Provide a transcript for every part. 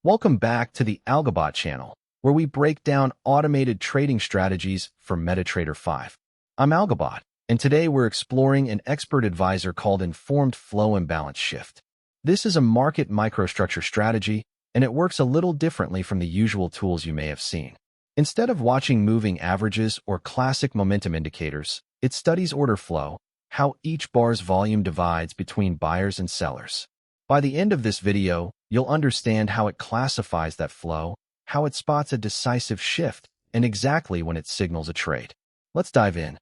Welcome back to the AlgoBot channel, where we break down automated trading strategies for MetaTrader 5. I'm AlgoBot, and today we're exploring an expert advisor called Informed Flow Imbalance Shift. This is a market microstructure strategy, and it works a little differently from the usual tools you may have seen. Instead of watching moving averages or classic momentum indicators, it studies order flow, how each bar's volume divides between buyers and sellers. By the end of this video, you'll understand how it classifies that flow, how it spots a decisive shift, and exactly when it signals a trade. Let's dive in.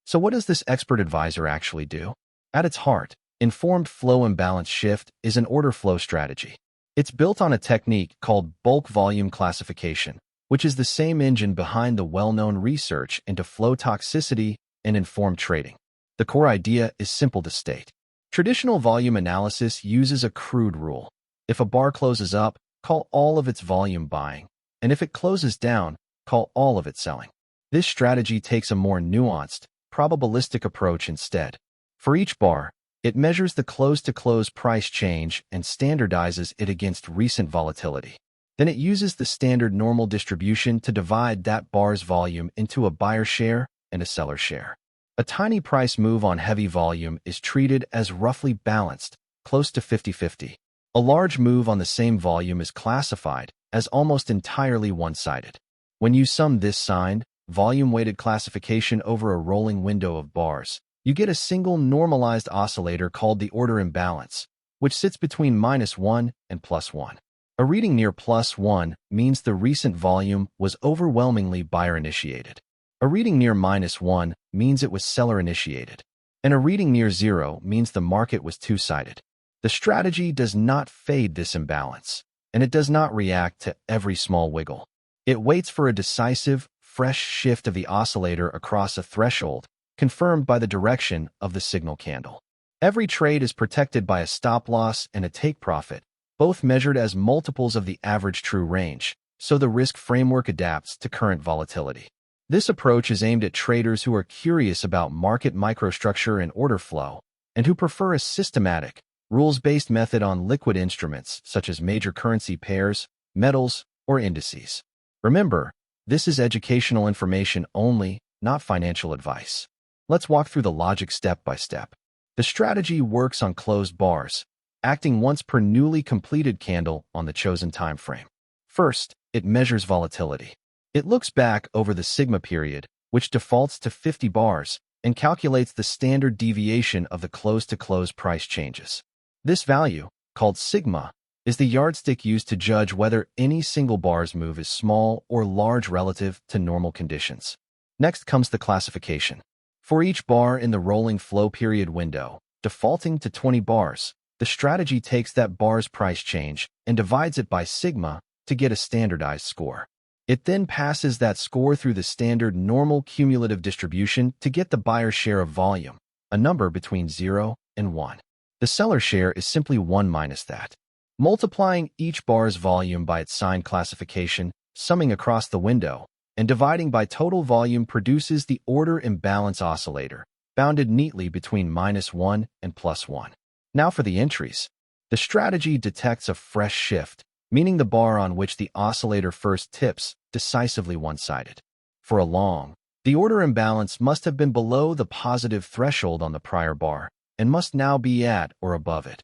So what does this expert advisor actually do? At its heart, Informed Flow Imbalance Shift is an order flow strategy. It's built on a technique called bulk volume classification, which is the same engine behind the well-known research into flow toxicity and informed trading. The core idea is simple to state. Traditional volume analysis uses a crude rule. If a bar closes up, call all of its volume buying, and if it closes down, call all of it selling. This strategy takes a more nuanced, probabilistic approach instead. For each bar, it measures the close-to-close price change and standardizes it against recent volatility. Then it uses the standard normal distribution to divide that bar's volume into a buyer share and a seller share. A tiny price move on heavy volume is treated as roughly balanced, close to 50-50. A large move on the same volume is classified as almost entirely one-sided. When you sum this signed, volume-weighted classification over a rolling window of bars, you get a single normalized oscillator called the order imbalance, which sits between -1 and +1. A reading near +1 means the recent volume was overwhelmingly buyer-initiated. A reading near -1 means it was seller-initiated. And a reading near 0 means the market was two-sided. The strategy does not fade this imbalance, and it does not react to every small wiggle. It waits for a decisive, fresh shift of the oscillator across a threshold, confirmed by the direction of the signal candle. Every trade is protected by a stop-loss and a take-profit, both measured as multiples of the average true range, so the risk framework adapts to current volatility. This approach is aimed at traders who are curious about market microstructure and order flow, and who prefer a systematic, rules-based method on liquid instruments such as major currency pairs, metals, or indices. Remember, this is educational information only, not financial advice. Let's walk through the logic step by step. The strategy works on closed bars, acting once per newly completed candle on the chosen time frame. First, it measures volatility. It looks back over the sigma period, which defaults to 50 bars, and calculates the standard deviation of the close-to-close price changes. This value, called sigma, is the yardstick used to judge whether any single bar's move is small or large relative to normal conditions. Next comes the classification. For each bar in the rolling flow period window, defaulting to 20 bars, the strategy takes that bar's price change and divides it by sigma to get a standardized score. It then passes that score through the standard normal cumulative distribution to get the buyer's share of volume, a number between 0 and 1. The seller share is simply 1 minus that. Multiplying each bar's volume by its signed classification, summing across the window, and dividing by total volume produces the order imbalance oscillator, bounded neatly between -1 and +1. Now for the entries. The strategy detects a fresh shift, meaning the bar on which the oscillator first tips decisively one-sided. For a long, the order imbalance must have been below the positive threshold on the prior bar and must now be at or above it.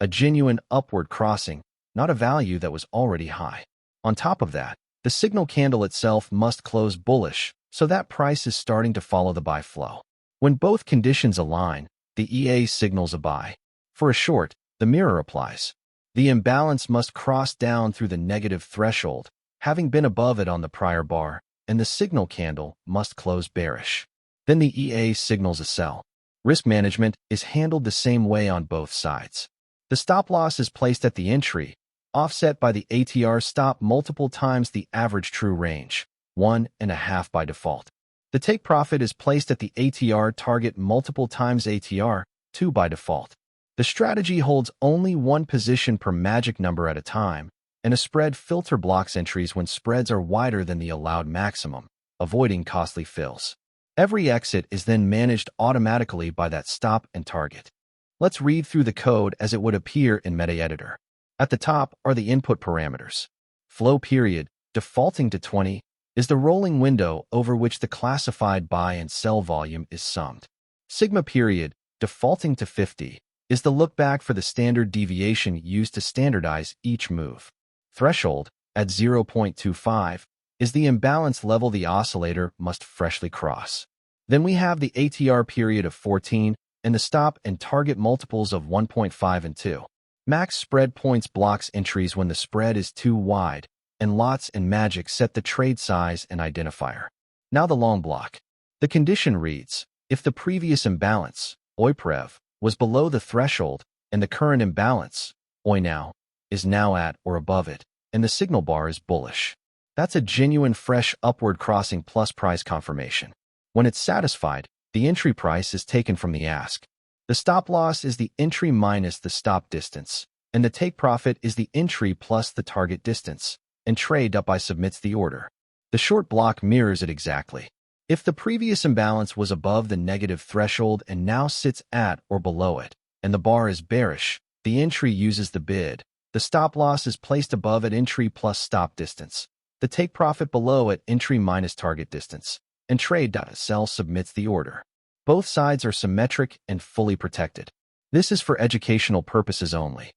A genuine upward crossing, not a value that was already high. On top of that, the signal candle itself must close bullish, so that price is starting to follow the buy flow. When both conditions align, the EA signals a buy. For a short, the mirror applies. The imbalance must cross down through the negative threshold, having been above it on the prior bar, and the signal candle must close bearish. Then the EA signals a sell. Risk management is handled the same way on both sides. The stop-loss is placed at the entry, offset by the ATR stop multiple times the average true range, 1.5 by default. The take profit is placed at the ATR target multiple times ATR, 2 by default. The strategy holds only one position per magic number at a time, and a spread filter blocks entries when spreads are wider than the allowed maximum, avoiding costly fills. Every exit is then managed automatically by that stop and target. Let's read through the code as it would appear in MetaEditor. At the top are the input parameters. Flow period, defaulting to 20, is the rolling window over which the classified buy and sell volume is summed. Sigma period, defaulting to 50, is the look-back for the standard deviation used to standardize each move. Threshold, at 0.25, is the imbalance level the oscillator must freshly cross. Then we have the ATR period of 14 and the stop and target multiples of 1.5 and 2. Max spread points blocks entries when the spread is too wide, and lots and magic set the trade size and identifier. Now the long block. The condition reads, if the previous imbalance, OIPREV, was below the threshold, and the current imbalance, OI is now at or above it, and the signal bar is bullish. That's a genuine fresh upward crossing plus price confirmation. When it's satisfied, the entry price is taken from the ask. The stop loss is the entry minus the stop distance, and the take profit is the entry plus the target distance, and trade.buy submits the order. The short block mirrors it exactly. If the previous imbalance was above the negative threshold and now sits at or below it, and the bar is bearish, the entry uses the bid. The stop loss is placed above at entry plus stop distance. The take profit below at entry minus target distance, and trade.sell submits the order. Both sides are symmetric and fully protected. This is for educational purposes only.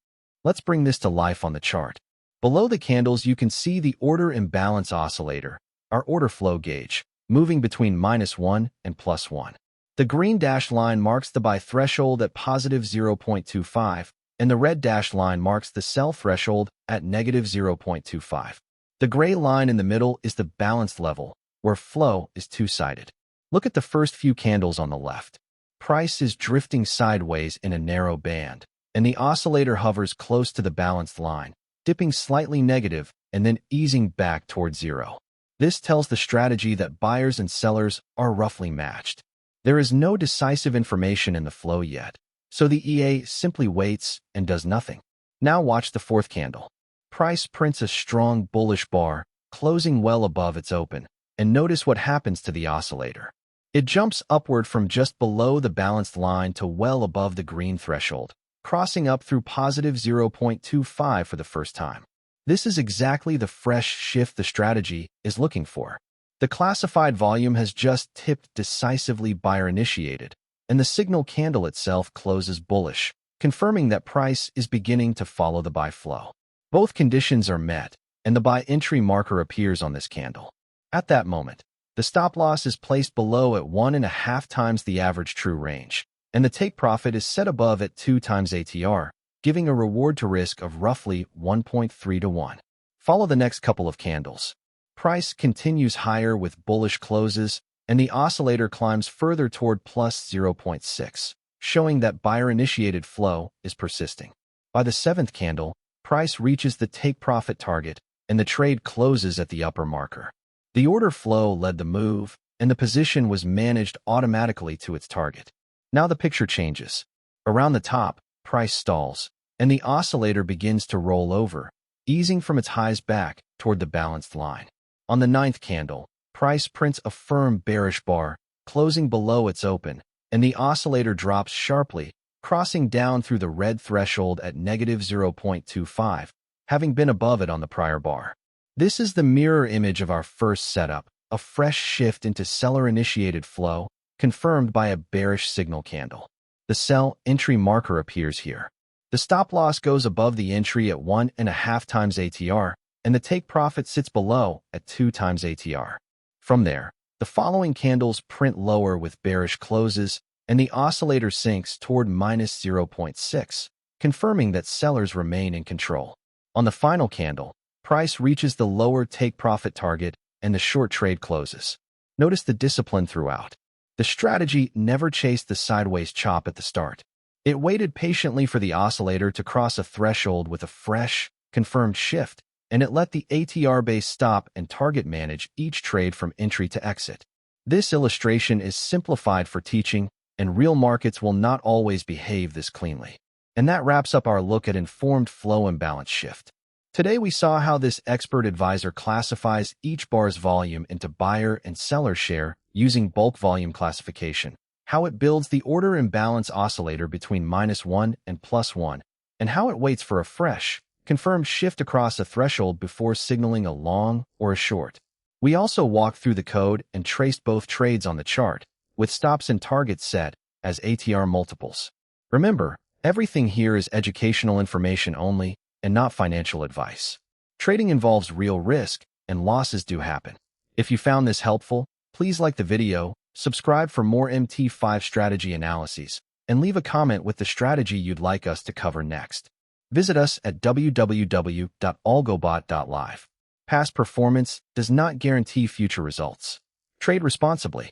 Let's bring this to life on the chart. Below the candles you can see the order imbalance oscillator, our order flow gauge, moving between -1 and +1. The green dashed line marks the buy threshold at positive 0.25, and the red dashed line marks the sell threshold at negative 0.25. The gray line in the middle is the balance level, where flow is two-sided. Look at the first few candles on the left. Price is drifting sideways in a narrow band, and the oscillator hovers close to the balanced line, dipping slightly negative and then easing back toward zero. This tells the strategy that buyers and sellers are roughly matched. There is no decisive information in the flow yet, so the EA simply waits and does nothing. Now watch the fourth candle. Price prints a strong bullish bar, closing well above its open, and notice what happens to the oscillator. It jumps upward from just below the balanced line to well above the green threshold, crossing up through positive 0.25 for the first time. This is exactly the fresh shift the strategy is looking for. The classified volume has just tipped decisively buyer-initiated, and the signal candle itself closes bullish, confirming that price is beginning to follow the buy flow. Both conditions are met, and the buy entry marker appears on this candle. At that moment, the stop loss is placed below at 1.5 times the average true range, and the take profit is set above at 2 times ATR, giving a reward to risk of roughly 1.3 to 1. Follow the next couple of candles. Price continues higher with bullish closes, and the oscillator climbs further toward plus 0.6, showing that buyer-initiated flow is persisting. By the seventh candle, price reaches the take profit target, and the trade closes at the upper marker. The order flow led the move, and the position was managed automatically to its target. Now the picture changes. Around the top, price stalls, and the oscillator begins to roll over, easing from its highs back toward the balanced line. On the ninth candle, price prints a firm bearish bar, closing below its open, and the oscillator drops sharply, crossing down through the red threshold at negative 0.25, having been above it on the prior bar. This is the mirror image of our first setup, a fresh shift into seller-initiated flow, confirmed by a bearish signal candle. The sell entry marker appears here. The stop loss goes above the entry at 1.5 times ATR, and the take profit sits below at 2 times ATR. From there, the following candles print lower with bearish closes, and the oscillator sinks toward minus 0.6, confirming that sellers remain in control. On the final candle, price reaches the lower take profit target, and the short trade closes. Notice the discipline throughout. The strategy never chased the sideways chop at the start. It waited patiently for the oscillator to cross a threshold with a fresh, confirmed shift, and it let the ATR-based stop and target manage each trade from entry to exit. This illustration is simplified for teaching, and real markets will not always behave this cleanly. And that wraps up our look at informed flow imbalance shift. Today we saw how this expert advisor classifies each bar's volume into buyer and seller share using bulk volume classification, how it builds the order imbalance oscillator between -1 and +1, and how it waits for a fresh, confirm shift across a threshold before signaling a long or a short. We also walked through the code and traced both trades on the chart, with stops and targets set as ATR multiples. Remember, everything here is educational information only and not financial advice. Trading involves real risk, and losses do happen. If you found this helpful, please like the video, subscribe for more MT5 strategy analyses, and leave a comment with the strategy you'd like us to cover next. Visit us at www.algobot.live. Past performance does not guarantee future results. Trade responsibly.